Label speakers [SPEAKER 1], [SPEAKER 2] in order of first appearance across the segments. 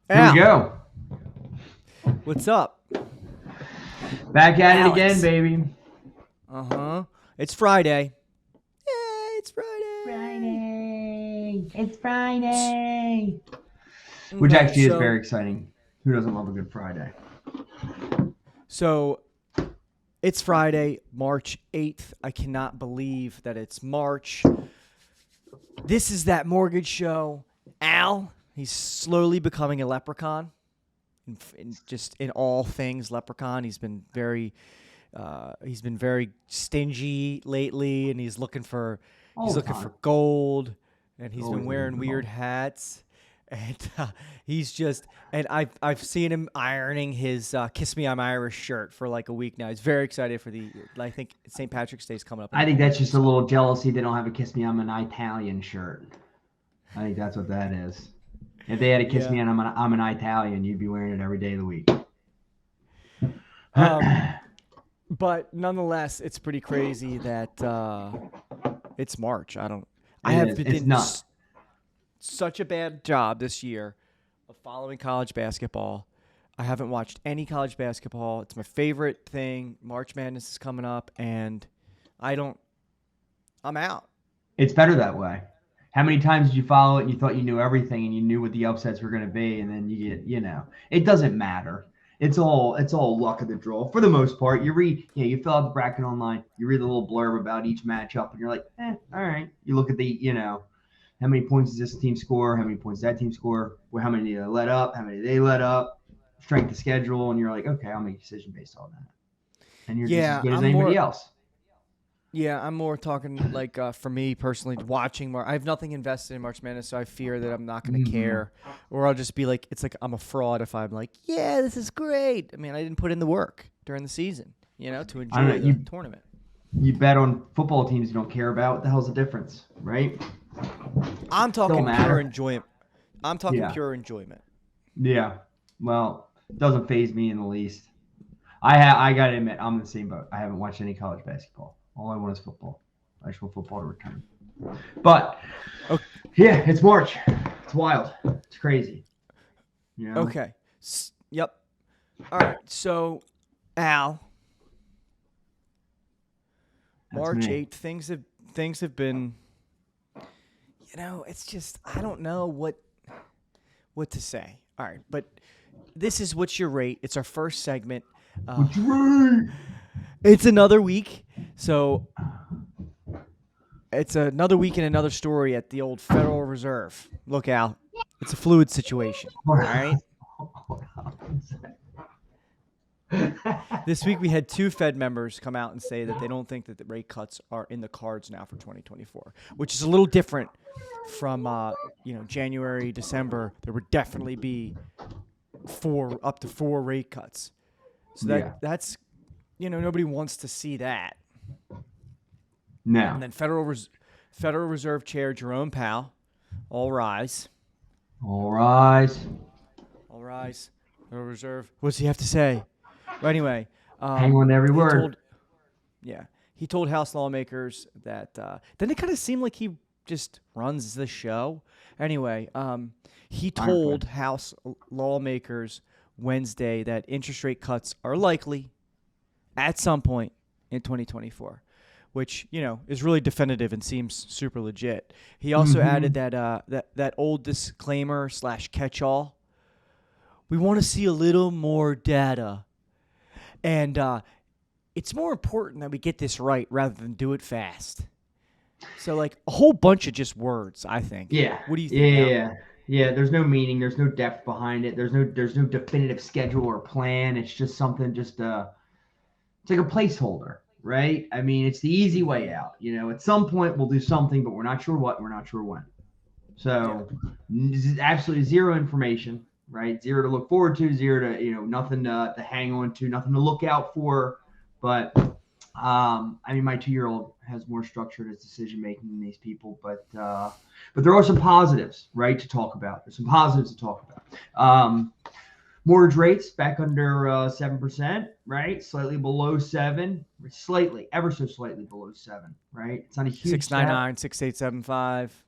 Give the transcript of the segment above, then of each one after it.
[SPEAKER 1] Here we
[SPEAKER 2] Al,
[SPEAKER 1] go.
[SPEAKER 2] what's up?
[SPEAKER 1] Back at it again,
[SPEAKER 2] Alex.
[SPEAKER 1] baby.
[SPEAKER 2] Uh-huh. It's Friday. Yay, it's Friday.
[SPEAKER 1] Friday. It's Friday. Which
[SPEAKER 2] Okay,
[SPEAKER 1] actually is
[SPEAKER 2] so
[SPEAKER 1] very exciting. Who doesn't love a good Friday?
[SPEAKER 2] so it's Friday, March 8th. I cannot believe that it's March. This is that mortgage show. Al, he's slowly becoming a leprechaun. Just in all things leprechaun. He's been very stingy lately, and
[SPEAKER 1] All
[SPEAKER 2] he's
[SPEAKER 1] the
[SPEAKER 2] looking
[SPEAKER 1] time.
[SPEAKER 2] for gold, and he's been
[SPEAKER 1] Always looking
[SPEAKER 2] wearing
[SPEAKER 1] for
[SPEAKER 2] weird
[SPEAKER 1] gold.
[SPEAKER 2] hats, and he's just and I've seen him ironing his "Kiss Me I'm Irish" shirt for like a week now. He's very excited for the I think St. Patrick's Day is coming up in
[SPEAKER 1] I
[SPEAKER 2] a
[SPEAKER 1] think
[SPEAKER 2] couple
[SPEAKER 1] that's just
[SPEAKER 2] weeks.
[SPEAKER 1] a little jealousy. They don't have a Kiss Me I'm an Italian shirt. I think that's what that is. If they had a Kiss
[SPEAKER 2] Yeah.
[SPEAKER 1] Me and I'm an Italian, you'd be wearing it every day of the week.
[SPEAKER 2] Um, but nonetheless, it's pretty crazy that it's March. I
[SPEAKER 1] It
[SPEAKER 2] have
[SPEAKER 1] is. It's nuts.
[SPEAKER 2] such a bad job this year of following college basketball. I haven't watched any college basketball. It's my favorite thing. March Madness is coming up, and I don't. I'm out.
[SPEAKER 1] It's better that way. How many times did you follow it and you thought you knew everything and you knew what the upsets were going to be, and then you get, it doesn't matter. It's all luck of the draw for the most part. You fill out the bracket online, you read the little blurb about each matchup, and you're like, all right. You look at how many points does this team score, how many points does that team score, well, how many they let up, how many they let up, strength of schedule, and you're like, okay, I'll make a decision based on that, and you're just as
[SPEAKER 2] Yeah,
[SPEAKER 1] good as
[SPEAKER 2] I'm
[SPEAKER 1] anybody
[SPEAKER 2] more.
[SPEAKER 1] else.
[SPEAKER 2] Yeah, I'm more talking like for me personally, watching more. I have nothing invested in March Madness, so I fear that I'm not going to
[SPEAKER 1] Mm-hmm.
[SPEAKER 2] care, or I'll just be like, it's like I'm a fraud if I'm like, yeah, this is great. I mean, I didn't put in the work during the season, to
[SPEAKER 1] I don't know.
[SPEAKER 2] enjoy the
[SPEAKER 1] You
[SPEAKER 2] tournament.
[SPEAKER 1] you bet on football teams you don't care about. What the hell's the difference, right?
[SPEAKER 2] I'm
[SPEAKER 1] Don't
[SPEAKER 2] talking pure
[SPEAKER 1] matter.
[SPEAKER 2] enjoyment. I'm talking
[SPEAKER 1] Yeah,
[SPEAKER 2] pure enjoyment.
[SPEAKER 1] yeah. Well, doesn't phase me in the least. I gotta admit, I'm in the same boat. I haven't watched any college basketball. All I want is football. I just want football to return. But
[SPEAKER 2] O-
[SPEAKER 1] yeah, it's March. It's wild. It's crazy. You know.
[SPEAKER 2] Okay. Yep. All right. So, Al,
[SPEAKER 1] That's
[SPEAKER 2] March
[SPEAKER 1] me.
[SPEAKER 2] 8th, things have been, it's just I don't know what to say. All right, but this is what's your rate. It's our first segment. Uh,
[SPEAKER 1] What's right?
[SPEAKER 2] it's another week, so it's another week and another story at the old Federal Reserve. Look, Al, it's a fluid situation. All right.
[SPEAKER 1] Hold on.
[SPEAKER 2] This week we had two Fed members come out and say that they don't think that the rate cuts are in the cards now for 2024, which is a little different from January, December. There would definitely be up to four rate cuts. So
[SPEAKER 1] Yeah.
[SPEAKER 2] that's nobody wants to see that.
[SPEAKER 1] No.
[SPEAKER 2] And then Federal Reserve Chair Jerome Powell, all rise,
[SPEAKER 1] All rise.
[SPEAKER 2] all rise. Federal Reserve. What does he have to say? But anyway,
[SPEAKER 1] Hang on to every
[SPEAKER 2] he
[SPEAKER 1] word.
[SPEAKER 2] told yeah he told House lawmakers that then it kind of seemed like he just runs the show. Anyway, he
[SPEAKER 1] Honestly.
[SPEAKER 2] told House lawmakers Wednesday that interest rate cuts are likely at some point in 2024, which is really definitive and seems super legit. He also
[SPEAKER 1] Mm-hmm.
[SPEAKER 2] added that old disclaimer slash catch-all. We want to see a little more data, and it's more important that we get this right rather than do it fast. So like a whole bunch of just words, I think.
[SPEAKER 1] Yeah.
[SPEAKER 2] What do you
[SPEAKER 1] Yeah.
[SPEAKER 2] think, Al?
[SPEAKER 1] Yeah. Yeah. There's no meaning. There's no depth behind it. There's no definitive schedule or plan. It's just something. It's like a placeholder, right? I mean, it's the easy way out. At some point we'll do something, but we're not sure what. We're not sure when.
[SPEAKER 2] Yeah.
[SPEAKER 1] So absolutely zero information, right? Zero to look forward to, zero to nothing to hang on to, nothing to look out for. But I mean, my 2-year-old has more structure in his decision making than these people, but there are some positives, right, to talk about. There's some positives to talk about. Mortgage rates back under 7%, right? Slightly below 7, slightly, ever so slightly below 7, right? It's not a huge step.
[SPEAKER 2] 699, 6875.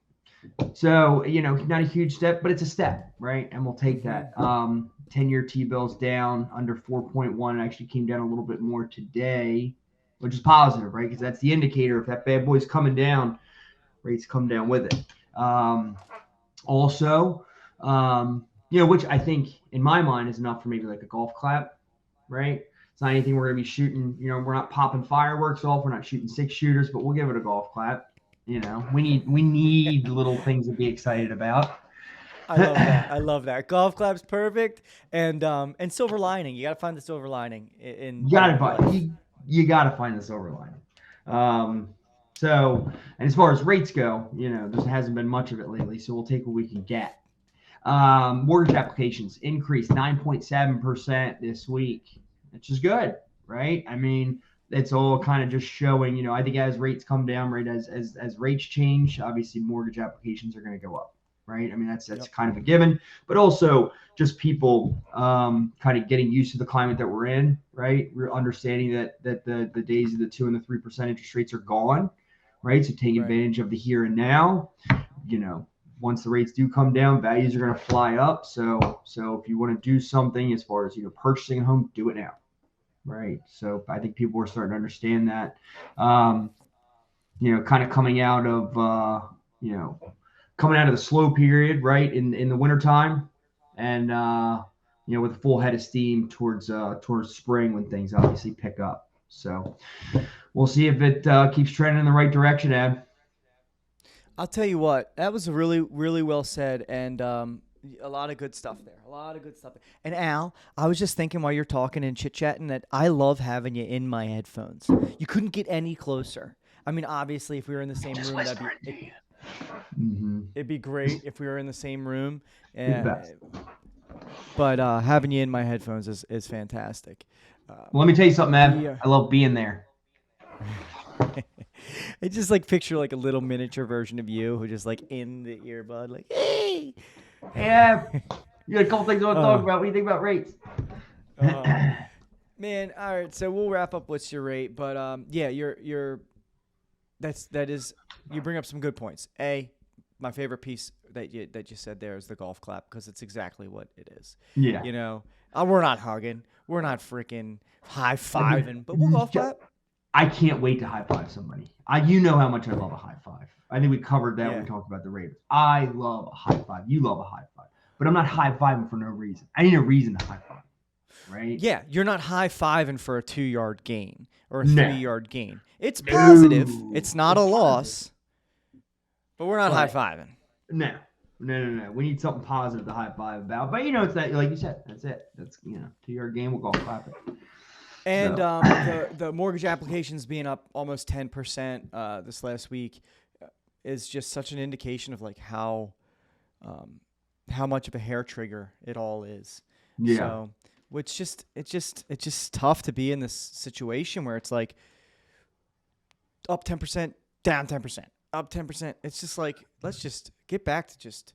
[SPEAKER 1] So, not a huge step, but it's a step, right? And we'll take
[SPEAKER 2] Mm-hmm.
[SPEAKER 1] that. 10-year T-bills down under 4.1. It actually came down a little bit more today, which is positive, right? Because that's the indicator. If that bad boy's coming down, rates come down with it. Also, which I think in my mind is enough for maybe like a golf clap, right? It's not anything we're going to be shooting. We're not popping fireworks off. We're not shooting 6-shooters, but we'll give it a golf clap. We need little things to be excited about.
[SPEAKER 2] I love that. I love that. Golf clap's perfect, and silver lining. You got to find the silver lining
[SPEAKER 1] You gotta
[SPEAKER 2] in
[SPEAKER 1] find
[SPEAKER 2] life.
[SPEAKER 1] you gotta find the silver lining. Um, and as far as rates go, there hasn't been much of it lately, so we'll take what we can get. Mortgage applications increased 9.7% this week, which is good, right? I mean, it's all kind of just showing, I think as rates come down, right, as rates change, obviously mortgage applications are going to go up, right? I mean, that's
[SPEAKER 2] Yep.
[SPEAKER 1] kind of a given, but also just people kind of getting used to the climate that we're in, right? We're understanding that the days of the 2 and the 3% interest rates are gone, right? So take
[SPEAKER 2] Right.
[SPEAKER 1] advantage of the here and now. Once the rates do come down, values are going to fly up. So if you want to do something as far as purchasing a home, do it now, right? So I think people are starting to understand that. Kind of coming out of the slow period, right, in the wintertime, and with a full head of steam towards spring when things obviously pick up. So we'll see if it keeps trending in the right direction, Ed.
[SPEAKER 2] I'll tell you what. That was really, really well said, and a lot of good stuff there. A lot of good stuff. And Al, I was just thinking while you're talking and chit chatting that I love having you in my headphones. You couldn't get any closer. I mean, obviously, if we were in the same room,
[SPEAKER 1] Mm-hmm.
[SPEAKER 2] it'd be great if we were in the same room.
[SPEAKER 1] You're the best.
[SPEAKER 2] But having you in my headphones is fantastic.
[SPEAKER 1] Well, let me tell you something, Ed.
[SPEAKER 2] The
[SPEAKER 1] I love being there.
[SPEAKER 2] I just like picture like a little miniature version of you who just like in the earbud, like, hey.
[SPEAKER 1] Yeah, you got a couple things I want to talk
[SPEAKER 2] Uh,
[SPEAKER 1] about. What do you think about rates?
[SPEAKER 2] uh, Man, all right. So we'll wrap up what's your rate, but yeah, that is you bring up some good points. My favorite piece that you said there is the golf clap because it's exactly what it is.
[SPEAKER 1] Yeah.
[SPEAKER 2] We're not hugging, we're not freaking high fiving, but we'll golf clap.
[SPEAKER 1] I can't wait to high five somebody. You know how much I love a high five. I think we covered that when
[SPEAKER 2] Yeah.
[SPEAKER 1] we talked about the Ravens. I love a high five. You love a high five. But I'm not high fiving for no reason. I need a reason to high five, right?
[SPEAKER 2] Yeah, you're not high fiving for a 2 yard gain or a
[SPEAKER 1] No.
[SPEAKER 2] 3 yard gain. It's positive.
[SPEAKER 1] No.
[SPEAKER 2] It's not a
[SPEAKER 1] It's
[SPEAKER 2] loss, but we're not high
[SPEAKER 1] But
[SPEAKER 2] fiving.
[SPEAKER 1] no. We need something positive to high five about. But it's that, like you said, that's it. That's 2-yard game. We'll go clap it.
[SPEAKER 2] And
[SPEAKER 1] So
[SPEAKER 2] the mortgage applications being up almost 10% this last week is just such an indication of like how much of a hair trigger it all is.
[SPEAKER 1] yeah,
[SPEAKER 2] So, it's just tough to be in this situation where it's like up 10%, down 10%, up 10%. It's just like let's just get back to just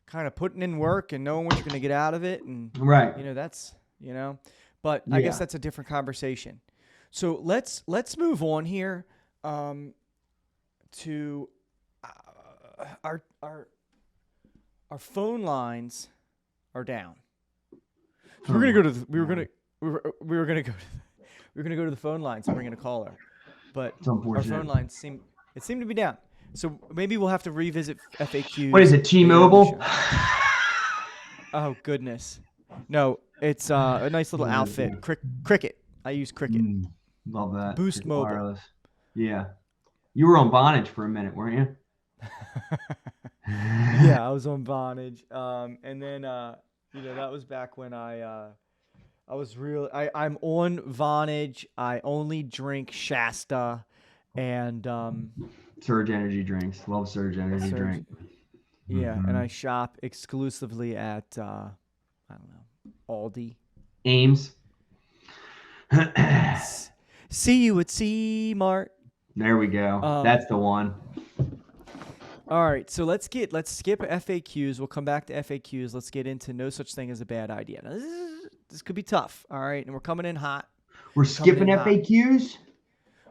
[SPEAKER 2] kind of putting in work and knowing what you're going to get out of it, and
[SPEAKER 1] right.
[SPEAKER 2] that's But I guess
[SPEAKER 1] Yeah.
[SPEAKER 2] that's a different conversation. So let's move on here to our phone lines are down. So we're gonna go to the, we were gonna we were gonna go to we're gonna go to the phone lines and bring in a caller, but
[SPEAKER 1] It's
[SPEAKER 2] our
[SPEAKER 1] unfortunate.
[SPEAKER 2] phone lines seemed to be down. So maybe we'll have to revisit FAQs.
[SPEAKER 1] What is it,
[SPEAKER 2] later in the
[SPEAKER 1] T-Mobile?
[SPEAKER 2] show. Oh goodness, no, it's a nice little outfit. Cricket. I use Cricket.
[SPEAKER 1] Love that.
[SPEAKER 2] Boost
[SPEAKER 1] Cricket
[SPEAKER 2] Mobile.
[SPEAKER 1] Wireless. Yeah. You were on Vonage for a minute, weren't you?
[SPEAKER 2] Yeah, I was on Vonage. And then that was back when I was I'm on Vonage. I only drink Shasta and
[SPEAKER 1] Surge Energy drinks. Love Surge Energy
[SPEAKER 2] Surge.
[SPEAKER 1] drink.
[SPEAKER 2] Yeah,
[SPEAKER 1] Mhm.
[SPEAKER 2] and I shop exclusively at I don't know, Aldi.
[SPEAKER 1] Ames.
[SPEAKER 2] See you at C-Mart.
[SPEAKER 1] There we go.
[SPEAKER 2] Um,
[SPEAKER 1] That's the one.
[SPEAKER 2] All right, so let's skip FAQs. We'll come back to FAQs. Let's get into no such thing as a bad idea. Now, this could be tough. All right, and we're coming in hot.
[SPEAKER 1] We're skipping
[SPEAKER 2] in hot.
[SPEAKER 1] FAQs?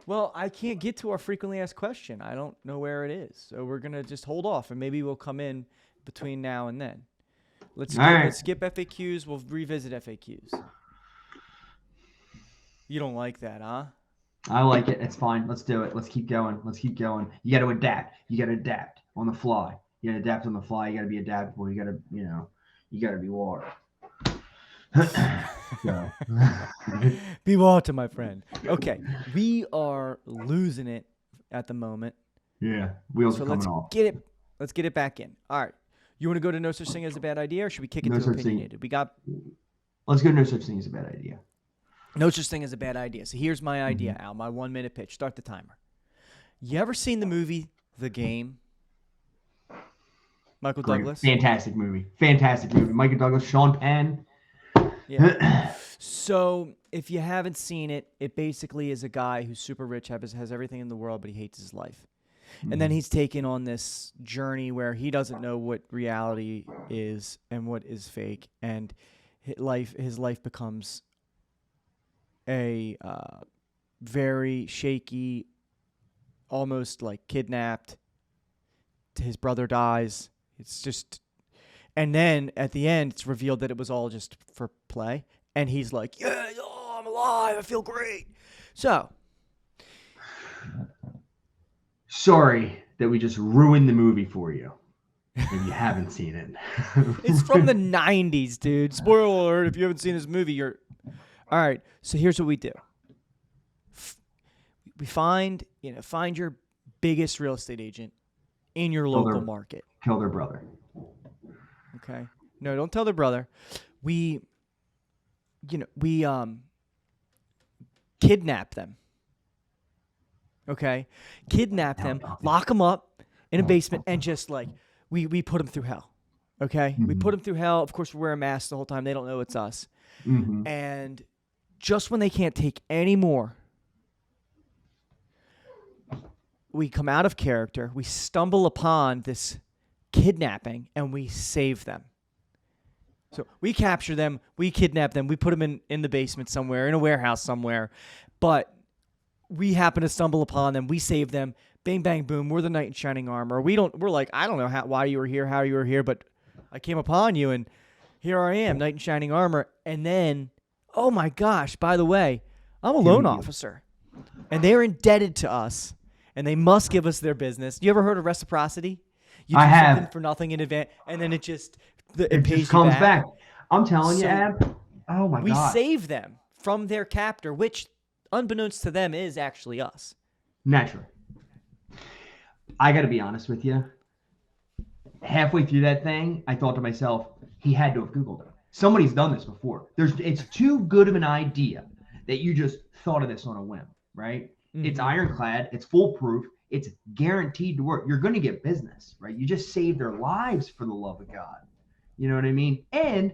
[SPEAKER 2] Well, I can't get to our frequently asked question. I don't know where it is. So we're going to just hold off and maybe we'll come in between now and then. Let's
[SPEAKER 1] All
[SPEAKER 2] skip
[SPEAKER 1] right.
[SPEAKER 2] let's skip FAQs. We'll revisit FAQs. You don't like that, huh?
[SPEAKER 1] I like it. It's fine. Let's do it. Let's keep going. Let's keep going. You got to adapt. You got to adapt on the fly. You got to adapt on the fly. You got to be adaptable. You got to, you got to be water. So.
[SPEAKER 2] Be water, my friend. Okay, we are losing it at the moment.
[SPEAKER 1] Yeah, wheels
[SPEAKER 2] So
[SPEAKER 1] are coming off.
[SPEAKER 2] Let's get it back in. All right. You want to go to no such thing as a bad idea, or should we kick it
[SPEAKER 1] No
[SPEAKER 2] to
[SPEAKER 1] such thing.
[SPEAKER 2] opinionated? We got
[SPEAKER 1] Let's go. No such thing as a bad idea.
[SPEAKER 2] no such thing as a bad idea. So here's my idea, Al. My 1 minute pitch. Start the timer. You ever seen the movie The Game? Michael
[SPEAKER 1] Great.
[SPEAKER 2] Douglas.
[SPEAKER 1] Fantastic movie. Fantastic movie. Michael Douglas, Sean Penn.
[SPEAKER 2] Yeah. So if you haven't seen it, it basically is a guy who's super rich, has everything in the world, but he hates his life. And then he's taken on this journey where he doesn't know what reality is and what is fake, and his life becomes a very shaky, almost like kidnapped. His brother dies. It's just, and then at the end, it's revealed that it was all just for play, and he's like, "Yeah, oh, I'm alive. I feel great." So.
[SPEAKER 1] Sorry that we just ruined the movie for you if you haven't seen it.
[SPEAKER 2] It's from the 90s, dude. Spoiler alert, if you haven't seen this movie, you're... All right, so here's what we do. We find your biggest real estate agent in your local market.
[SPEAKER 1] Kill their brother.
[SPEAKER 2] Okay? No, don't tell their brother. We kidnap them. Okay? Kidnap them, lock them up in a basement, and just like, we put them through hell. Okay? We put them through hell. Of course, we wear a mask the whole time. They don't know it's us. And just when they can't take any more, we come out of character. We stumble upon this kidnapping, and we save them. So we capture them. We kidnap them. We put them in the basement somewhere, in a warehouse somewhere. But we happen to stumble upon them. We save them. Bang, bang, boom. We're the knight in shining armor. We're like, I don't know why you were here, how you were here, but I came upon you, and here I am, knight in shining armor. And then, oh my gosh, by the way, I'm a loan officer, and they're indebted to us, and they must give us their business. You ever heard of reciprocity? You do something for nothing in advance, and then it just
[SPEAKER 1] comes back. I'm telling you, Ab. Oh my God.
[SPEAKER 2] We save them from their captor, which, unbeknownst to them, is actually us.
[SPEAKER 1] Naturally. I got to be honest with you. Halfway through that thing, I thought to myself, he had to have Googled it. Somebody's done this before. It's too good of an idea that you just thought of this on a whim, right? It's ironclad. It's foolproof. It's guaranteed to work. You're going to get business, right? You just saved their lives, for the love of God. You know what I mean? And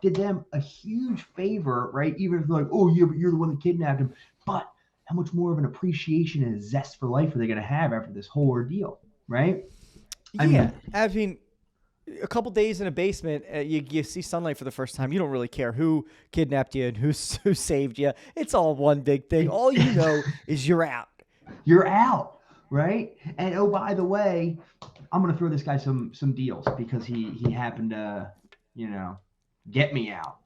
[SPEAKER 1] did them a huge favor, right? Even if like, oh, yeah, but you're the one that kidnapped him. But how much more of an appreciation and a zest for life are they going to have after this whole ordeal, right?
[SPEAKER 2] I mean, a couple days in a basement, you see sunlight for the first time. You don't really care who kidnapped you and who saved you. It's all one big thing. All you know is you're out.
[SPEAKER 1] You're out, right? And oh, by the way, I'm gonna throw this guy some deals because he happened to, get me out,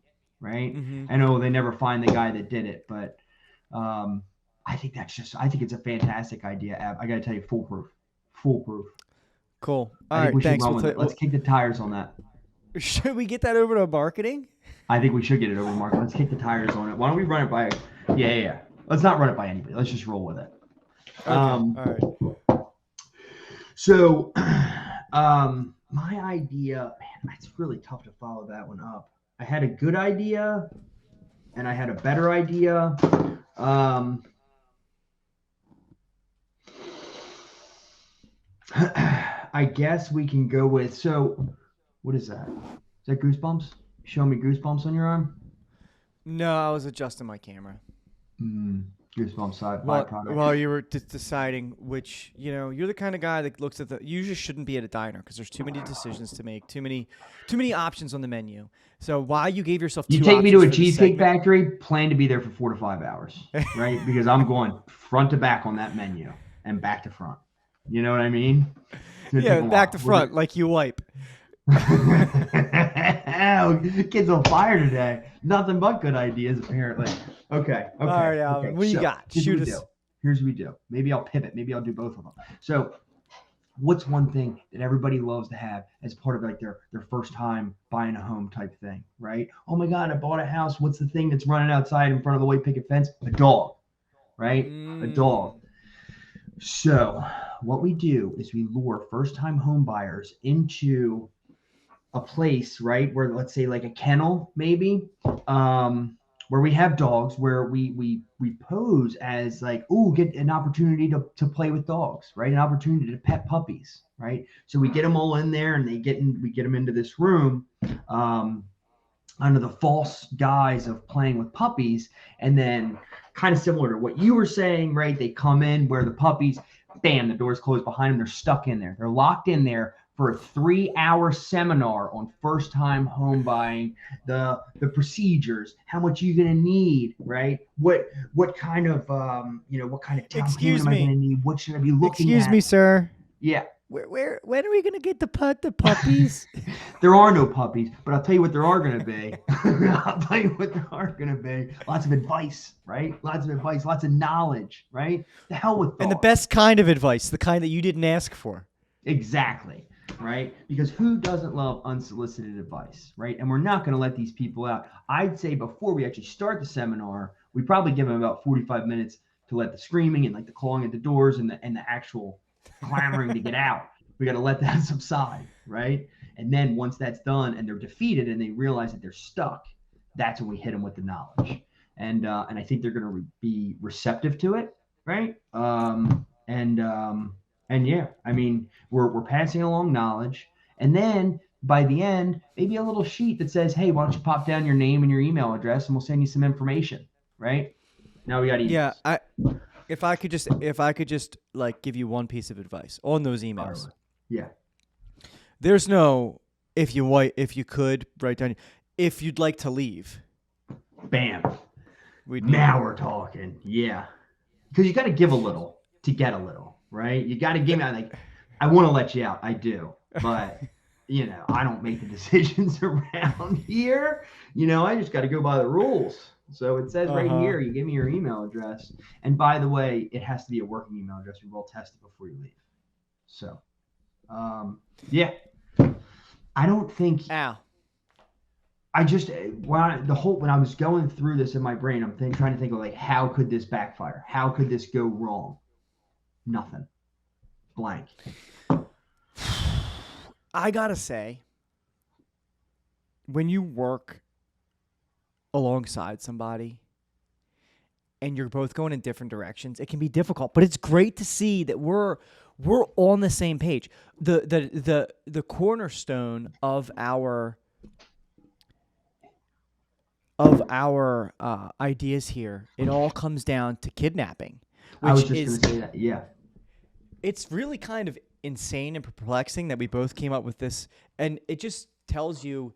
[SPEAKER 1] right? I know they never find the guy that did it, but I think it's a fantastic idea, Ab. I gotta tell you, foolproof.
[SPEAKER 2] Cool.
[SPEAKER 1] All right, thanks. Let's kick the tires on that.
[SPEAKER 2] Should we get that over to marketing?
[SPEAKER 1] I think we should get it over to marketing. Let's kick the tires on it. Why don't we run it by? Yeah. Let's not run it by anybody. Let's just roll with it.
[SPEAKER 2] Okay. All right.
[SPEAKER 1] So, my idea, man, it's really tough to follow that one up. I had a good idea, and I had a better idea. I guess we can go with, so what is that? Is that goosebumps? Show me goosebumps on your arm?
[SPEAKER 2] No, I was adjusting my camera.
[SPEAKER 1] Goosebumps side
[SPEAKER 2] Well,
[SPEAKER 1] byproduct.
[SPEAKER 2] while you were deciding which, you're the kind of guy that looks at you just shouldn't be at a diner because there's too many decisions to make, too many options on the menu. So while you gave yourself
[SPEAKER 1] You
[SPEAKER 2] two
[SPEAKER 1] take me to
[SPEAKER 2] options
[SPEAKER 1] a
[SPEAKER 2] for the
[SPEAKER 1] Cheesecake
[SPEAKER 2] segment,
[SPEAKER 1] Factory, plan to be there for 4 to 5 hours, right? Because I'm going front to back on that menu and back to front. You know what I mean? It's gonna take
[SPEAKER 2] yeah,
[SPEAKER 1] a
[SPEAKER 2] back to
[SPEAKER 1] while.
[SPEAKER 2] front like you wipe.
[SPEAKER 1] Kids on fire today. Nothing but good ideas, apparently. Okay.
[SPEAKER 2] All right, Alvin,
[SPEAKER 1] Okay.
[SPEAKER 2] what do you
[SPEAKER 1] So
[SPEAKER 2] got?
[SPEAKER 1] here's what
[SPEAKER 2] Shoot
[SPEAKER 1] we
[SPEAKER 2] us.
[SPEAKER 1] do. Here's what we do. Maybe I'll pivot. Maybe I'll do both of them. So what's one thing that everybody loves to have as part of like their first time buying a home type thing, right? Oh my God, I bought a house. What's the thing that's running outside in front of the white picket fence? A dog, right? A dog. So what we do is we lure first time home buyers into a place, right, where let's say like a kennel, maybe, where we have dogs, where we pose as like, oh, get an opportunity to play with dogs, right? An opportunity to pet puppies, right? So we get them all in there, and we get them into this room, under the false guise of playing with puppies, and then kind of similar to what you were saying, right? They come in where the puppies, bam, the door's closed behind them. They're stuck in there. They're locked in there for a 3-hour seminar on first time home buying, the procedures, how much you're gonna need, right? What kind of what kind of down payment
[SPEAKER 2] Excuse
[SPEAKER 1] am I gonna
[SPEAKER 2] me.
[SPEAKER 1] need? What should I be looking
[SPEAKER 2] Excuse me,
[SPEAKER 1] at?
[SPEAKER 2] sir.
[SPEAKER 1] Yeah.
[SPEAKER 2] When are we gonna get the puppies?
[SPEAKER 1] There are no puppies, but I'll tell you what there are going to be. I'll tell you what there are going to be. Lots of advice, right? Lots of advice, lots of knowledge, right? The hell with
[SPEAKER 2] And the
[SPEAKER 1] dogs.
[SPEAKER 2] best kind of advice, the kind that you didn't ask for.
[SPEAKER 1] Exactly, right? Because who doesn't love unsolicited advice, right? And we're not going to let these people out. I'd say before we actually start the seminar, we probably give them about 45 minutes to let the screaming and like the clawing at the doors and the actual clamoring to get out. We got to let that subside, right? And then once that's done and they're defeated and they realize that they're stuck, that's when we hit them with the knowledge. And I think they're going to be receptive to it, right? And yeah, I mean, we're passing along knowledge, and then by the end, maybe a little sheet that says, "Hey, why don't you pop down your name and your email address, and we'll send you some information." Right? Now we got
[SPEAKER 2] Yeah,
[SPEAKER 1] emails.
[SPEAKER 2] if I could just like give you one piece of advice on those emails.
[SPEAKER 1] Yeah.
[SPEAKER 2] There's no if you could write down if you'd like to leave.
[SPEAKER 1] Bam.
[SPEAKER 2] We'd need
[SPEAKER 1] Now we're talking. Yeah. Because you got to give a little to get a little, right? You got to give me like, I want to let you out. I do. But, I don't make the decisions around here. I just got to go by the rules. So it says right here, you give me your email address. And by the way, it has to be a working email address. We will test it before you leave. So, yeah. I don't think.
[SPEAKER 2] Ow.
[SPEAKER 1] I just when I was going through this in my brain, I'm trying to think of like how could this backfire? How could this go wrong? Nothing. Blank.
[SPEAKER 2] I gotta say, when you work alongside somebody and you're both going in different directions, it can be difficult. But it's great to see that we're on the same page. The cornerstone of our ideas here, it all comes down to kidnapping,
[SPEAKER 1] I was
[SPEAKER 2] which
[SPEAKER 1] just
[SPEAKER 2] is
[SPEAKER 1] going to say that. Yeah.
[SPEAKER 2] it's really kind of insane and perplexing that we both came up with this, and it just tells you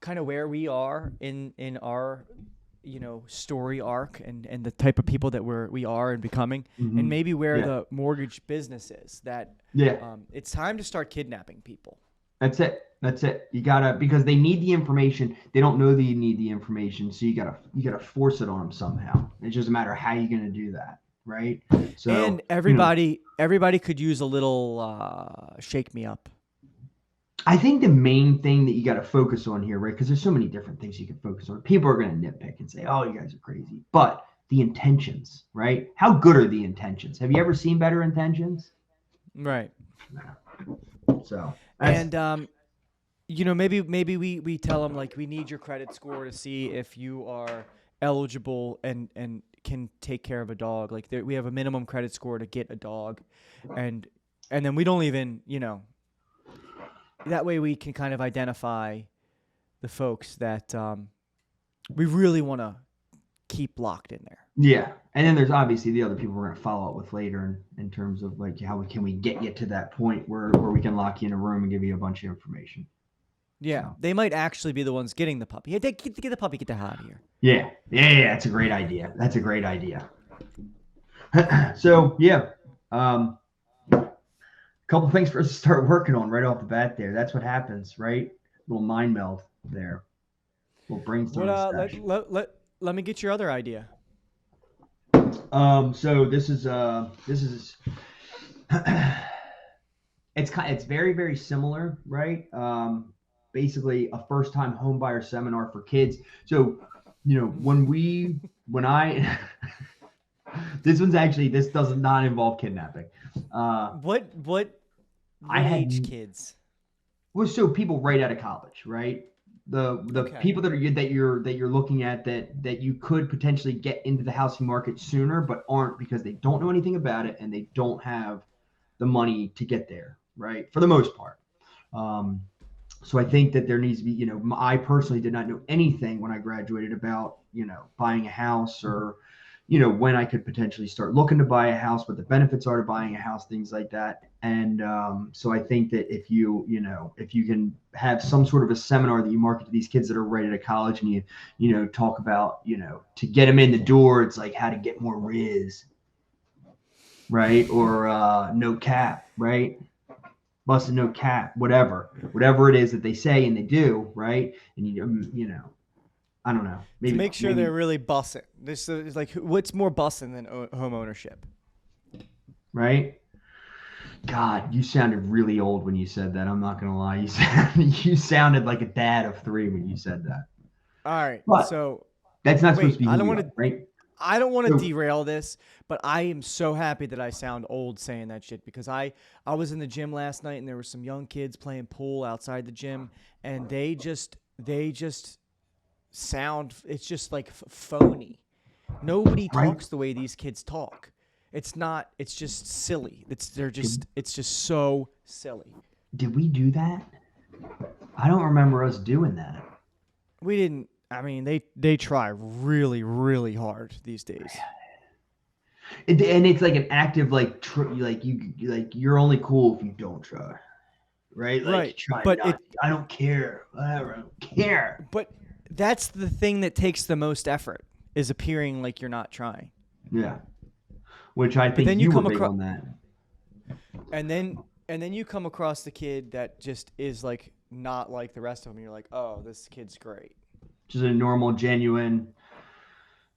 [SPEAKER 2] kind of where we are in our story arc and the type of people that we are and becoming, and maybe where the mortgage business is. That it's time to start kidnapping people.
[SPEAKER 1] That's it. You gotta, because they need the information. They don't know that you need the information, so you gotta force it on them somehow. It's just a matter of how you're gonna do that, right? So
[SPEAKER 2] And everybody could use a little shake me up.
[SPEAKER 1] I think the main thing that you got to focus on here, right? Because there's so many different things you can focus on. People are going to nitpick and say, "Oh, you guys are crazy," but the intentions, right? How good are the intentions? Have you ever seen better intentions?
[SPEAKER 2] Right.
[SPEAKER 1] So,
[SPEAKER 2] and maybe we tell them like we need your credit score to see if you are eligible and can take care of a dog. Like we have a minimum credit score to get a dog, and then we don't even that way we can kind of identify the folks that we really want to keep locked in there.
[SPEAKER 1] Yeah. And then there's obviously the other people we're going to follow up with later in terms of like how can we get you to that point where we can lock you in a room and give you a bunch of information.
[SPEAKER 2] Yeah,
[SPEAKER 1] So
[SPEAKER 2] they might actually be the ones getting the puppy. Hey, get the puppy, get the hell out of here.
[SPEAKER 1] yeah, that's a great idea. That's a great idea. So yeah, a couple things for us to start working on right off the bat. There, that's what happens, right? Little mind meld there, little
[SPEAKER 2] What
[SPEAKER 1] brainstorming session.
[SPEAKER 2] let me get your other idea.
[SPEAKER 1] So this is it's very very similar, right? Basically a first time home buyer seminar for kids. So when I this does not involve kidnapping. Uh, I
[SPEAKER 2] What age
[SPEAKER 1] had
[SPEAKER 2] kids?
[SPEAKER 1] well, so people right out of college, right? The
[SPEAKER 2] Okay.
[SPEAKER 1] people that you're looking at that you could potentially get into the housing market sooner, but aren't because they don't know anything about it and they don't have the money to get there, right? For the most part. Um, so I think that there needs to be, I personally did not know anything when I graduated about, buying a house or, when I could potentially start looking to buy a house, what the benefits are to buying a house, things like that. And so I think that if you can have some sort of a seminar that you market to these kids that are right out of college and talk about, to get them in the door, it's like how to get more Riz, right? Or no cap, right? Busting no cap, whatever it is that they say and they do, right? And I don't know,
[SPEAKER 2] To
[SPEAKER 1] maybe
[SPEAKER 2] make sure they're
[SPEAKER 1] maybe
[SPEAKER 2] really bussin'. This is like what's more bussin' than home ownership?
[SPEAKER 1] right. God, you sounded really old when you said that. I'm not gonna lie, you sounded like a dad of three when you said that.
[SPEAKER 2] All right.
[SPEAKER 1] But
[SPEAKER 2] So
[SPEAKER 1] that's not supposed
[SPEAKER 2] wait,
[SPEAKER 1] to be who we are, right?
[SPEAKER 2] I don't want to
[SPEAKER 1] So
[SPEAKER 2] derail this, but I am so happy that I sound old saying that shit because I was in the gym last night and there were some young kids playing pool outside the gym and they just sound it's just like phony. Nobody
[SPEAKER 1] right,
[SPEAKER 2] talks the way these kids talk. It's not. It's just silly.
[SPEAKER 1] did,
[SPEAKER 2] It's just so silly.
[SPEAKER 1] did we do that? I don't remember us doing that.
[SPEAKER 2] We didn't. I mean, they try really really hard these days.
[SPEAKER 1] And it's like an active like you're only cool if you don't try, right? Like
[SPEAKER 2] Right.
[SPEAKER 1] try
[SPEAKER 2] But
[SPEAKER 1] not.
[SPEAKER 2] it
[SPEAKER 1] I don't care. Whatever. I don't care.
[SPEAKER 2] but that's the thing that takes the most effort is appearing like you're not trying.
[SPEAKER 1] Yeah. Which I
[SPEAKER 2] But
[SPEAKER 1] think
[SPEAKER 2] then you
[SPEAKER 1] you were
[SPEAKER 2] come
[SPEAKER 1] big
[SPEAKER 2] across
[SPEAKER 1] on that.
[SPEAKER 2] and then you come across the kid that just is like not like the rest of them. And you're like, oh, this kid's great.
[SPEAKER 1] Just a normal, genuine,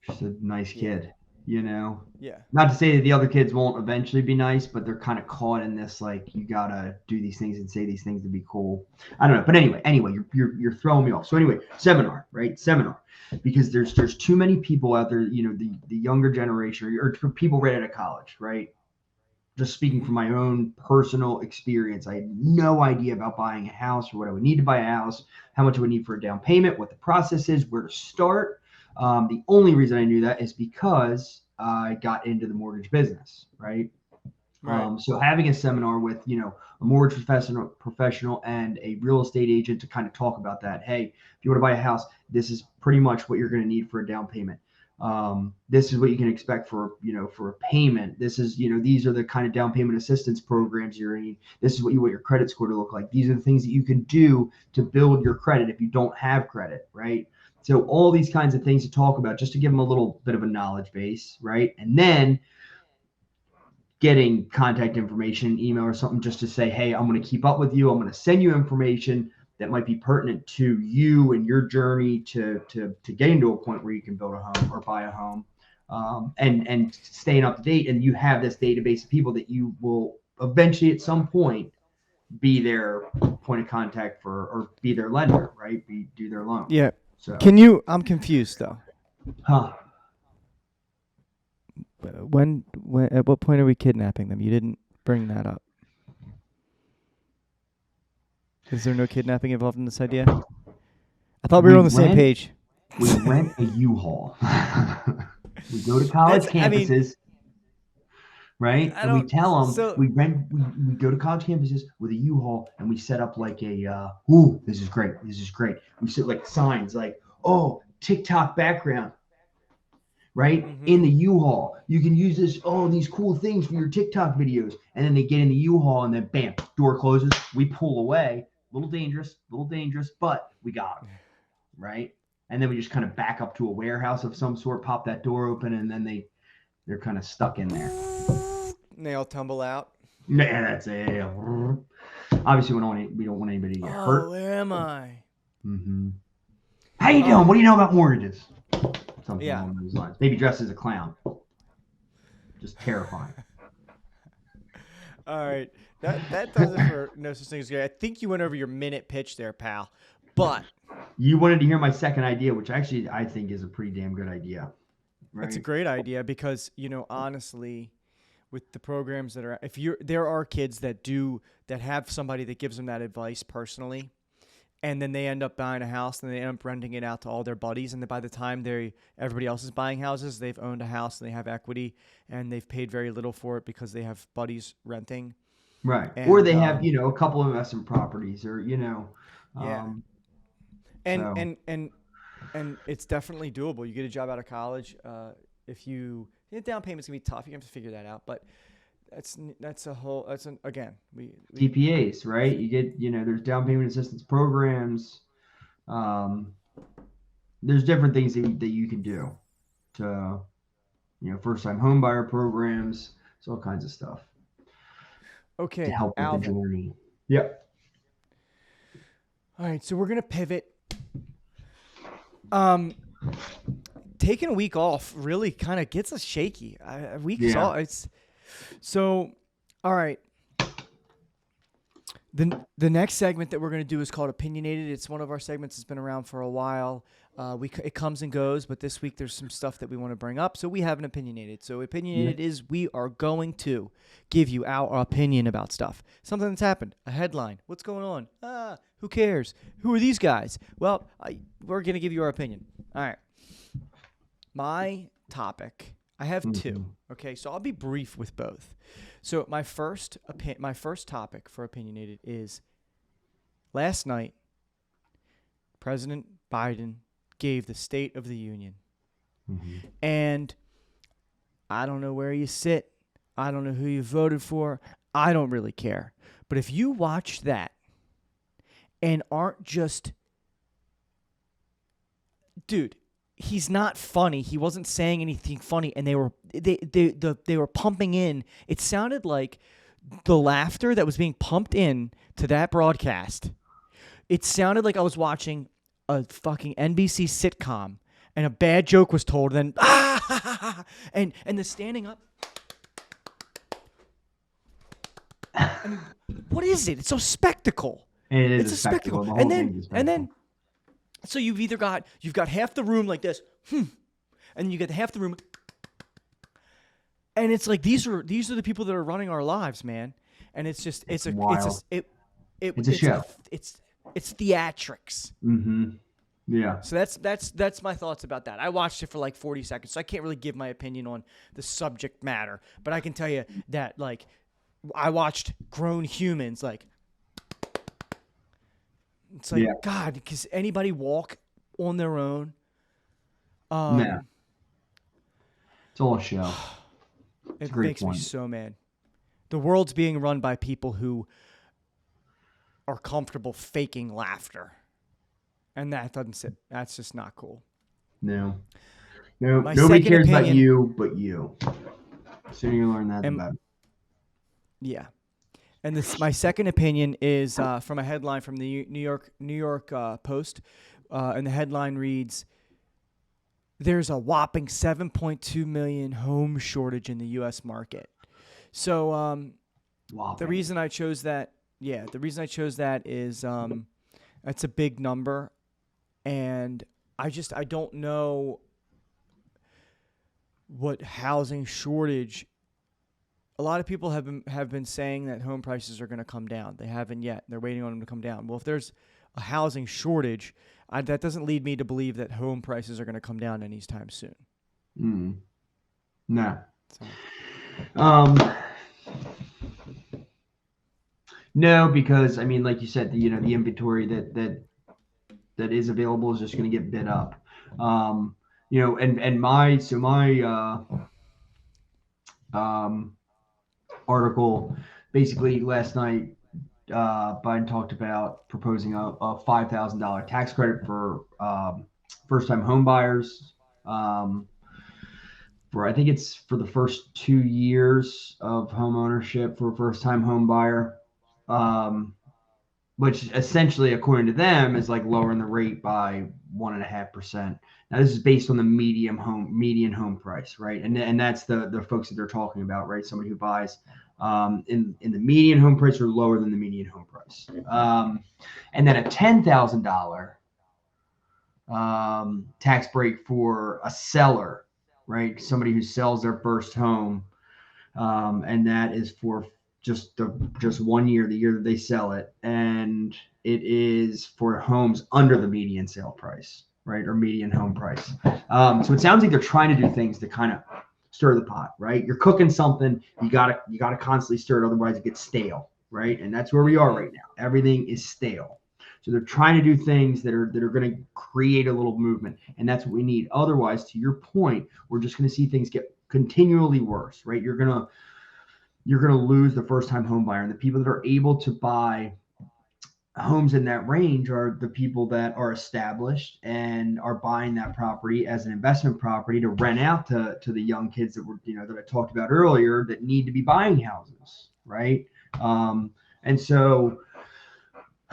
[SPEAKER 1] just a nice
[SPEAKER 2] Yeah.
[SPEAKER 1] kid, you know.
[SPEAKER 2] Yeah.
[SPEAKER 1] Not to say that the other kids won't eventually be nice, but they're kind of caught in this like you gotta do these things and say these things to be cool. I don't know, but anyway, you're throwing me off. So anyway, seminar, right? Seminar, because there's too many people out there, the younger generation or people right out of college, right? Just speaking
[SPEAKER 2] Hmm.
[SPEAKER 1] from my own personal experience, I had no idea about buying a house or what I would need to buy a house, how much I would need for a down payment, what the process is, where to start. The only reason I knew that is because I got into the mortgage business, right?
[SPEAKER 2] Right.
[SPEAKER 1] So having a seminar with a mortgage professional and a real estate agent to kind of talk about that. Hey, if you want to buy a house, this is pretty much what you're going to need for a down payment. This is what you can expect for for a payment. This is these are the kind of down payment assistance programs you're in. This is what you want your credit score to look like. These are the things that you can do to build your credit if you don't have credit, right? So all these kinds of things to talk about just to give them a little bit of a knowledge base, right? And then getting contact information, email or something just to say, hey, I'm going to keep up with you. I'm going to send you information that might be pertinent to you and your journey to getting to a point where you can build a home or buy a home, and staying up to date. And you have this database of people that you will eventually at some point be their point of contact for or be their lender, right? Do their loan.
[SPEAKER 2] Yeah.
[SPEAKER 1] So,
[SPEAKER 2] Can you? I'm confused though.
[SPEAKER 1] huh?
[SPEAKER 2] When at what point are we kidnapping them? You didn't bring that up. Is there no kidnapping involved in this idea? I thought we were
[SPEAKER 1] We
[SPEAKER 2] on the same
[SPEAKER 1] rent
[SPEAKER 2] page.
[SPEAKER 1] we rent a U-Haul. We go to college
[SPEAKER 2] That's. I mean,
[SPEAKER 1] campuses, right?
[SPEAKER 2] I
[SPEAKER 1] And we
[SPEAKER 2] don't.
[SPEAKER 1] tell them
[SPEAKER 2] So
[SPEAKER 1] we go to college campuses with a U-Haul and we set up like a ooh, this is great. This is great. We set like signs like, oh, TikTok background. right? In
[SPEAKER 2] Mm-hmm.
[SPEAKER 1] the U-Haul. You can use these cool things for your TikTok videos. And then they get in the U-Haul and then bam, door closes. We pull away. A little dangerous, but we got them, right? And then we just kind of back up to a warehouse of some sort, pop that door open, and then they're kind of stuck in there.
[SPEAKER 2] And they all tumble out.
[SPEAKER 1] Yeah, that's it. Obviously, we don't want anybody to get
[SPEAKER 2] Oh,
[SPEAKER 1] hurt.
[SPEAKER 2] where am I?
[SPEAKER 1] Mm-hmm. How you doing?
[SPEAKER 2] Oh,
[SPEAKER 1] What do you know about mortgages? Something
[SPEAKER 2] yeah.
[SPEAKER 1] along those lines. Maybe dressed as a clown. Just terrifying.
[SPEAKER 2] All right. That does it for no such thing as good. I think you went over your minute pitch there, pal. But
[SPEAKER 1] You wanted to hear my second idea, which actually I think is a pretty damn good idea,
[SPEAKER 2] it's a
[SPEAKER 1] right?
[SPEAKER 2] great idea because, honestly, with the programs that are if you're there are kids that have somebody that gives them that advice personally, and then they end up buying a house and they end up renting it out to all their buddies, and then by the time everybody else is buying houses, they've owned a house and they have equity and they've paid very little for it because they have buddies renting.
[SPEAKER 1] Right. Or
[SPEAKER 2] And
[SPEAKER 1] they have, a couple of investment properties or,
[SPEAKER 2] yeah.
[SPEAKER 1] um,
[SPEAKER 2] And
[SPEAKER 1] so
[SPEAKER 2] and and and it's definitely doable. You get a job out of college. If down payment's gonna be tough. You have to figure that out. But again we
[SPEAKER 1] DPAs, right? You get, there's down payment assistance programs. Um, there's different things that you can do to, first time home buyer programs. It's all kinds of stuff to
[SPEAKER 2] okay,
[SPEAKER 1] help with the
[SPEAKER 2] Alvin.
[SPEAKER 1] journey. Yep.
[SPEAKER 2] All right, so we're gonna pivot. Um, taking a week off really kind of gets us shaky. A week is
[SPEAKER 1] Yeah.
[SPEAKER 2] all it's so. All right. The next segment that we're going to do is called Opinionated. It's one of our segments that's been around for a while. It comes and goes, but this week there's some stuff that we want to bring up. So we have an Opinionated. So Opinionated is we are going to give you our opinion about stuff. Something that's happened, a headline. What's going on? Who cares? Who are these guys? Well, we're going to give you our opinion. All right. My topic, I have two. Okay, so I'll be brief with both. So my first topic for Opinionated is last night, President Biden gave the State of the Union.
[SPEAKER 1] Mm-hmm.
[SPEAKER 2] And I don't know where you sit. I don't know who you voted for. I don't really care. But if you watch that and aren't just... Dude, he's not funny. He wasn't saying anything funny, and they were pumping in. It sounded like the laughter that was being pumped in to that broadcast. It sounded like I was watching a fucking NBC sitcom, and a bad joke was told, and then and the standing up. I mean, what is it? It's a spectacle.
[SPEAKER 1] It's a spectacle. The whole
[SPEAKER 2] And
[SPEAKER 1] thing is a spectacle.
[SPEAKER 2] then. So you've got half the room like this, and then you get half the room, and it's like these are the people that are running our lives, man. And it's just it's a show. It's theatrics.
[SPEAKER 1] Mm-hmm. Yeah.
[SPEAKER 2] So that's my thoughts about that. I watched it for like 40 seconds, so I can't really give my opinion on the subject matter, but I can tell you that like I watched grown humans like. It's like, God, because anybody walk on their own?
[SPEAKER 1] Nah. It's all a show.
[SPEAKER 2] It makes me so mad. The world's being run by people who are comfortable faking laughter. And that's just not cool.
[SPEAKER 1] No. Nobody cares about you but you. The sooner you learn that, the better.
[SPEAKER 2] Yeah. And my second opinion is from a headline from the New York Post, and the headline reads, "There's a whopping 7.2 million home shortage in the U.S. market." So the reason I chose that is that's a big number, and I don't know what housing shortage. A lot of people have been saying that home prices are going to come down. They haven't yet. They're waiting on them to come down. Well, if there's a housing shortage, that doesn't lead me to believe that home prices are going to come down anytime soon.
[SPEAKER 1] Nah.
[SPEAKER 2] So.
[SPEAKER 1] No, because I mean, like you said, the inventory that is available is just going to get bid up. my um, article basically last night, Biden talked about proposing a $5,000 tax credit for first-time home buyers. For I think it's for the first 2 years of home ownership for a first-time home buyer, um, which essentially, according to them, is like lowering the rate by 1.5%. Now, this is based on the median home price, right? And that's the folks that they're talking about, right? Somebody who buys in the median home price or lower than the median home price, and then a $10,000 tax break for a seller, right? Somebody who sells their first home, and that is for just 1 year, the year that they sell it, and it is for homes under the median sale price, right, or median home price. So it sounds like they're trying to do things to kind of stir the pot, right? You're cooking something, you gotta constantly stir it, otherwise it gets stale, right? And that's where we are right now. Everything is stale. So they're trying to do things that are going to create a little movement, and that's what we need. Otherwise, to your point, we're just going to see things get continually worse, right? You're gonna lose the first time home buyer, and the people that are able to buy homes in that range are the people that are established and are buying that property as an investment property to rent out to the young kids that I talked about earlier that need to be buying houses, right? And so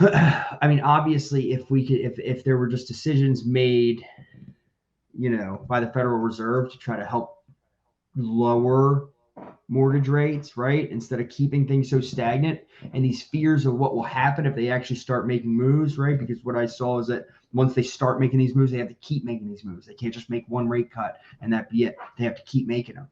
[SPEAKER 1] I mean, obviously, if there were just decisions made, by the Federal Reserve to try to help lower mortgage rates, right, instead of keeping things so stagnant, and these fears of what will happen if they actually start making moves, right? Because what I saw is that once they start making these moves, they have to keep making these moves. They can't just make one rate cut and that be it. They have to keep making them.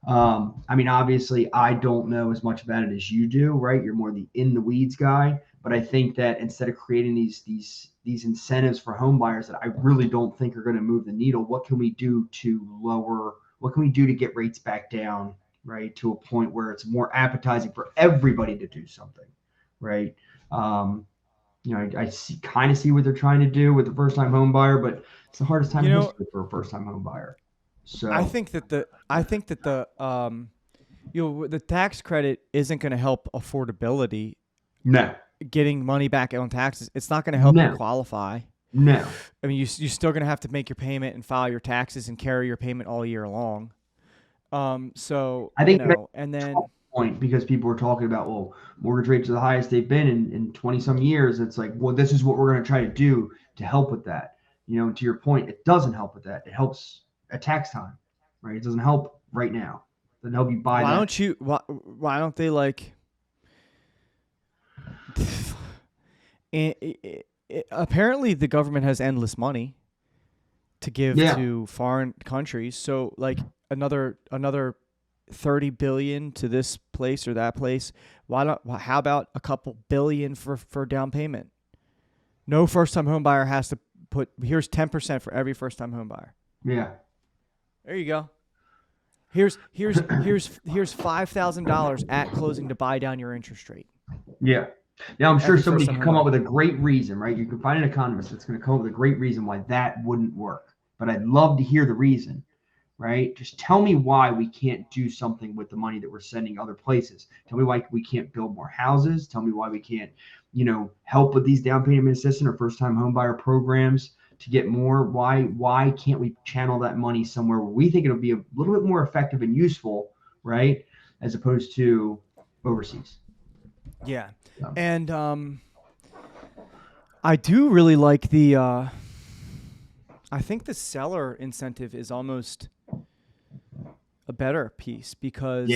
[SPEAKER 1] I mean, obviously, I don't know as much about it as you do, right? You're more the in the weeds guy, but I think that instead of creating these incentives for home buyers that I really don't think are going to move the needle, what can we do to get rates back down, right, to a point where it's more appetizing for everybody to do something, right? I kind of see what they're trying to do with the first time home buyer, but it's the hardest time in history for a first time home buyer. So
[SPEAKER 2] I think that the the tax credit isn't going to help affordability.
[SPEAKER 1] No.
[SPEAKER 2] Getting money back on taxes, it's not going to help you qualify.
[SPEAKER 1] No.
[SPEAKER 2] I mean, you're still going to have to make your payment and file your taxes and carry your payment all year long. So
[SPEAKER 1] I think
[SPEAKER 2] and then
[SPEAKER 1] point, because people were talking about, well, mortgage rates are the highest they've been in 20 some years. It's like, well, this is what we're going to try to do to help with that. To your point, it doesn't help with that. It helps at tax time, right? It doesn't help right now. It doesn't help you buy that.
[SPEAKER 2] Why don't they like apparently the government has endless money to give to foreign countries. So like another 30 billion to this place or that place. How about a couple billion for down payment? No first time home buyer has to here's 10% for every first time home buyer.
[SPEAKER 1] Yeah.
[SPEAKER 2] There you go. Here's $5,000 at closing to buy down your interest rate.
[SPEAKER 1] Yeah. Now, I'm sure somebody can come up with a great reason, right? You can find an economist that's going to come up with a great reason why that wouldn't work. But I'd love to hear the reason, right? Just tell me why we can't do something with the money that we're sending other places. Tell me why we can't build more houses. Tell me why we can't, help with these down payment assistance or first-time homebuyer programs to get more. Why can't we channel that money somewhere where we think it'll be a little bit more effective and useful, right, as opposed to overseas?
[SPEAKER 2] Yeah. And I do really like I think the seller incentive is almost a better piece because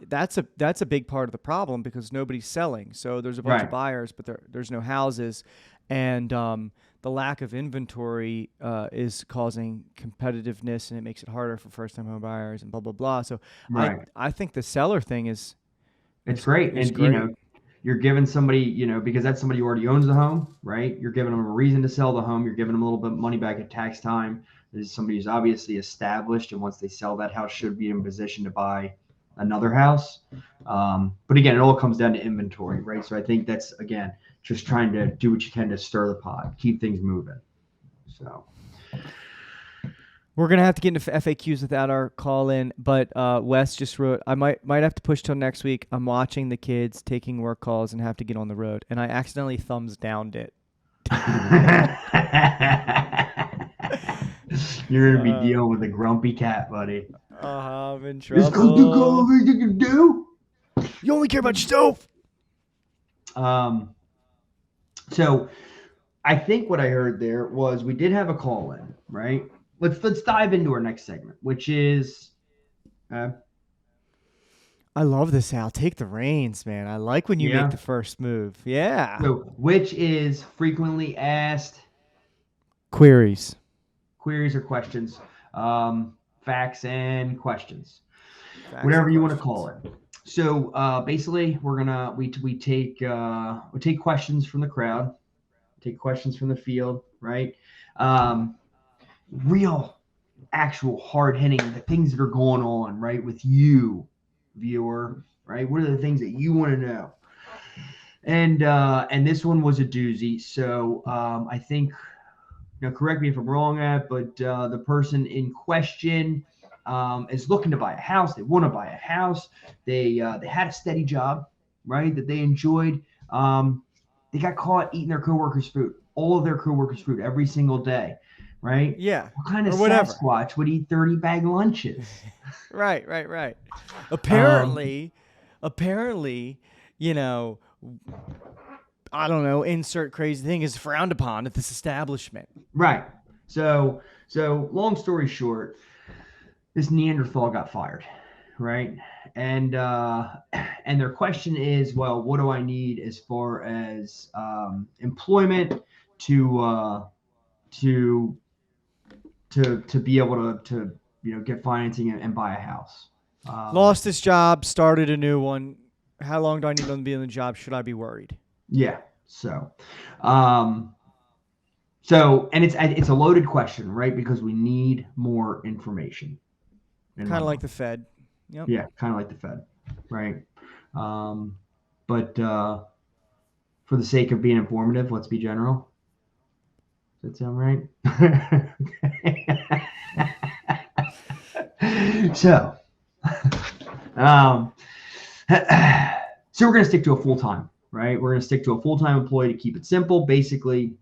[SPEAKER 2] that's a big part of the problem because nobody's selling. So there's a bunch of buyers, but there's no houses, and the lack of inventory is causing competitiveness, and it makes it harder for first-time home buyers and blah blah blah. So I think the seller thing is
[SPEAKER 1] great, and you're giving somebody, because that's somebody who already owns the home, right? You're giving them a reason to sell the home. You're giving them a little bit of money back at tax time. This is somebody who's obviously established, and once they sell that house, should be in position to buy another house. But again, it all comes down to inventory, right? So I think that's, again, just trying to do what you can to stir the pot, keep things moving. So.
[SPEAKER 2] We're gonna have to get into FAQs without our call in, but Wes just wrote, I might have to push till next week. I'm watching the kids taking work calls and have to get on the road, and I accidentally thumbs downed it.
[SPEAKER 1] You're gonna be dealing with a grumpy cat, buddy.
[SPEAKER 2] I'm in
[SPEAKER 1] Is Cookie got
[SPEAKER 2] trouble.
[SPEAKER 1] everything to do?
[SPEAKER 2] You only care about yourself.
[SPEAKER 1] Um, so I think what I heard there was we did have a call in, right? Let's dive into our next segment, which is uh,
[SPEAKER 2] I love this, Al. Take the reins, man. I like when you make
[SPEAKER 1] yeah.
[SPEAKER 2] the first move. Yeah.
[SPEAKER 1] So which is frequently asked
[SPEAKER 2] Queries.
[SPEAKER 1] queries or questions, facts and questions,
[SPEAKER 2] Facts and
[SPEAKER 1] whatever you want to call
[SPEAKER 2] questions.
[SPEAKER 1] it. So basically, we take questions from the crowd, take questions from the field, right? Um, real, actual, hard hitting the things that are going on, right, with you, viewer, right? What are the things that you want to know? And this one was a doozy. So I think, correct me if I'm wrong at, but the person in question is looking to buy a house. They want to buy a house. They had a steady job, right, that they enjoyed. They got caught eating their coworkers' food, all of their coworkers' food every single day, right?
[SPEAKER 2] Yeah.
[SPEAKER 1] What kind of
[SPEAKER 2] Or whatever.
[SPEAKER 1] Sasquatch would eat 30 bag lunches?
[SPEAKER 2] Right.
[SPEAKER 1] Um,
[SPEAKER 2] Apparently, you know, I don't know, insert crazy thing is frowned upon at this establishment.
[SPEAKER 1] right. So long story short, this Neanderthal got fired, right? And their question is, well, what do I need as far as employment to to to be able to get financing and buy a house?
[SPEAKER 2] Lost his job, started a new one. How long do I need to be on the job? Should I be worried?
[SPEAKER 1] Yeah. Um, so and it's a loaded question, right? Because we need more information. In my
[SPEAKER 2] Kind of like
[SPEAKER 1] mind.
[SPEAKER 2] the Fed. Yep.
[SPEAKER 1] Yeah, kind of like the Fed, right? Um, but for the sake of being informative, let's be general. Does that sound right? So, um, so we're going to stick to a full time, right? We're going to stick to a full time employee to keep it simple. Basically,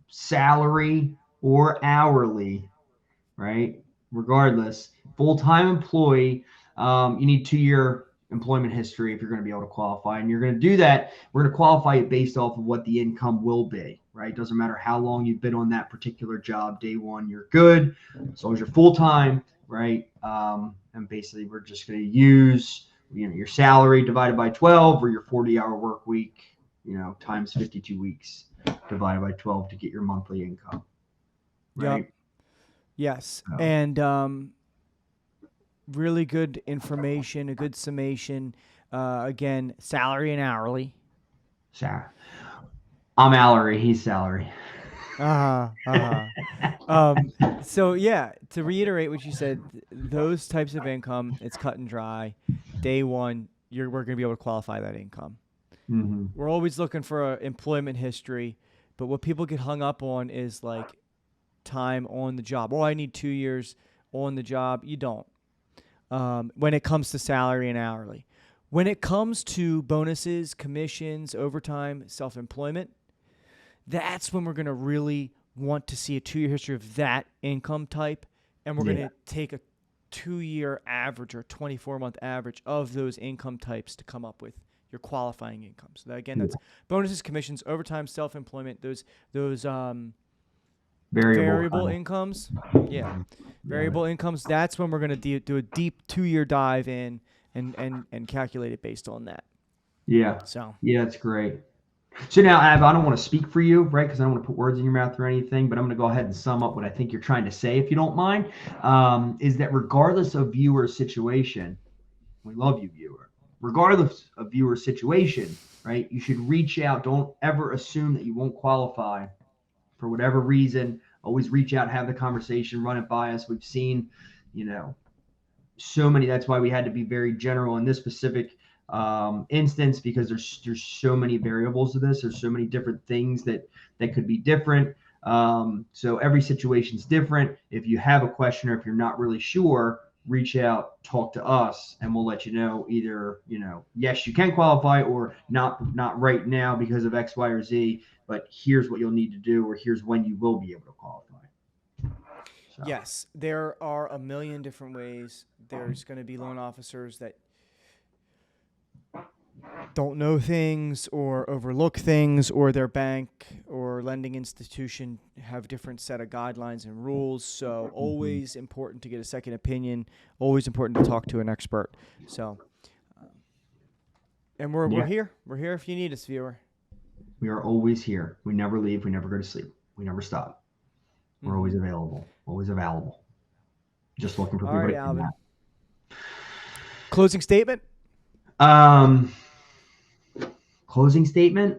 [SPEAKER 1] salary or hourly, right? Regardless, full time employee, you need 2 year employment history if you're going to be able to qualify. And you're going to do that. We're going to qualify it based off of what the income will be, right? Doesn't matter how long you've been on that particular job. Day one, you're good. As long as you're full time, right? And basically, we're just going to use your salary divided by 12 or your 40-hour work week, times 52 weeks divided by 12 to get your monthly income,
[SPEAKER 2] Yep.
[SPEAKER 1] right?
[SPEAKER 2] Yes.
[SPEAKER 1] So,
[SPEAKER 2] And really good information, a good summation. Again, salary and hourly.
[SPEAKER 1] Sarah. I'm Allery. He's salary.
[SPEAKER 2] So yeah, to reiterate what you said, those types of income, it's cut and dry. Day one, we're going to be able to qualify that income.
[SPEAKER 1] Mm-hmm.
[SPEAKER 2] We're always looking for employment history, but what people get hung up on is like time on the job. Oh, I need 2 years on the job. You don't. When it comes to salary and hourly, when it comes to bonuses, commissions, overtime, self-employment, that's when we're going to really want to see a 2 year history of that income type. And we're going
[SPEAKER 1] Yeah.
[SPEAKER 2] to take a 2 year average or 24-month average of those income types to come up with your qualifying income. So that, again, that's bonuses, commissions, overtime, self-employment, those variable
[SPEAKER 1] Kind
[SPEAKER 2] incomes. Yeah.
[SPEAKER 1] of.
[SPEAKER 2] Variable incomes, that's when we're going to do a deep 2 year dive in and calculate it based on that.
[SPEAKER 1] Yeah.
[SPEAKER 2] So,
[SPEAKER 1] Yeah, that's great. So now, Ab, I don't want to speak for you, right? Because I don't want to put words in your mouth or anything, but I'm going to go ahead and sum up what I think you're trying to say, if you don't mind. Is that regardless of viewer situation, we love you, viewer. Regardless of viewer situation, right? You should reach out. Don't ever assume that you won't qualify for whatever reason. Always reach out, have the conversation, run it by us. We've seen, so many. That's why we had to be very general in this specific instance, because there's so many variables to this. There's so many different things that could be different. So every situation's different. If you have a question or if you're not really sure, reach out, talk to us, and we'll let you know either, yes, you can qualify, or not right now because of X, Y, or Z, but here's what you'll need to do, or here's when you will be able to qualify. So
[SPEAKER 2] Yes, there are a million different ways. There's going to be loan officers that don't know things or overlook things, or their bank or lending institution have different set of guidelines and rules. So always important to get a second opinion, always important to talk to an expert. So and we're here. We're here if you need us, viewer.
[SPEAKER 1] We are always here. We never leave. We never go to sleep. We never stop. We're always available. Always available. Just looking for
[SPEAKER 2] All
[SPEAKER 1] people
[SPEAKER 2] right,
[SPEAKER 1] to do
[SPEAKER 2] Alvin.
[SPEAKER 1] that.
[SPEAKER 2] Closing statement?
[SPEAKER 1] Closing statement.